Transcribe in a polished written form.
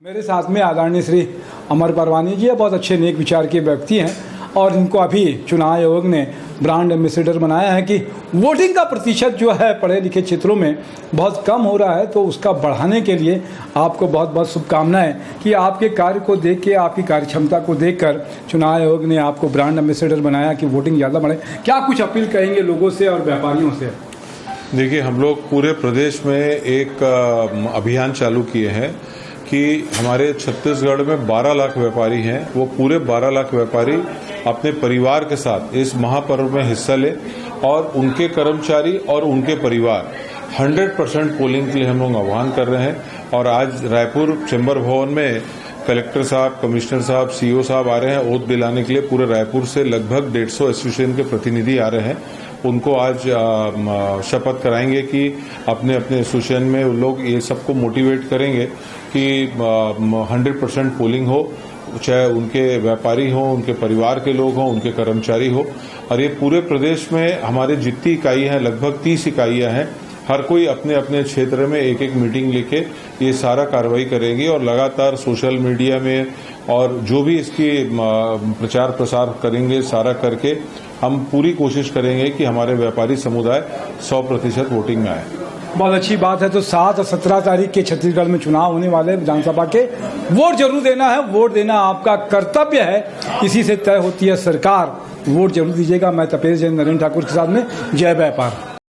मेरे साथ में आदरणीय श्री अमर परवानी जी है, बहुत अच्छे नेक विचार के व्यक्ति हैं और इनको अभी चुनाव आयोग ने ब्रांड एम्बेसडर बनाया है कि वोटिंग का प्रतिशत जो है पढ़े लिखे क्षेत्रों में बहुत कम हो रहा है, तो उसका बढ़ाने के लिए आपको बहुत बहुत शुभकामनाएं कि आपके कार्य को देख के, आपकी कार्य क्षमता को देखकर चुनाव आयोग ने आपको ब्रांड एम्बेसडर बनाया कि वोटिंग ज़्यादा बढ़े। क्या कुछ अपील कहेंगे लोगों से और व्यापारियों से? देखिए, हम लोग पूरे प्रदेश में एक अभियान चालू किए हैं कि हमारे छत्तीसगढ़ में 12 लाख व्यापारी हैं, वो पूरे 12 लाख व्यापारी अपने परिवार के साथ इस महापर्व में हिस्सा लें और उनके कर्मचारी और उनके परिवार 100% पोलिंग के लिए हम लोग आह्वान कर रहे हैं। और आज रायपुर चैम्बर भवन में कलेक्टर साहब, कमिश्नर साहब, सीईओ साहब आ रहे हैं ओथ दिलाने के लिए। पूरे रायपुर से लगभग 150 एसोसिएशन के प्रतिनिधि आ रहे हैं। उनको आज शपथ कराएंगे कि अपने अपने एसोसिएशन में उन लोग ये सबको मोटिवेट करेंगे कि 100% पोलिंग हो, चाहे उनके व्यापारी हो, उनके परिवार के लोग हों, उनके कर्मचारी हो। और ये पूरे प्रदेश में हमारे जितनी इकाई हैं, लगभग 30 इकाइयां हैं, हर कोई अपने अपने क्षेत्र में एक एक मीटिंग लेके ये सारा कार्रवाई करेंगे और लगातार सोशल मीडिया में और जो भी इसकी प्रचार प्रसार करेंगे, सारा करके हम पूरी कोशिश करेंगे कि हमारे व्यापारी समुदाय 100% वोटिंग में आए। बहुत अच्छी बात है। तो 7 और 17 तारीख के छत्तीसगढ़ में चुनाव होने वाले विधानसभा के, वोट जरूर देना है। वोट देना आपका कर्तव्य है, इसी से तय होती है सरकार। वोट जरूर दीजिएगा। मैं तपेश जैन नरेंद्र ठाकुर के साथ में जय व्यापार।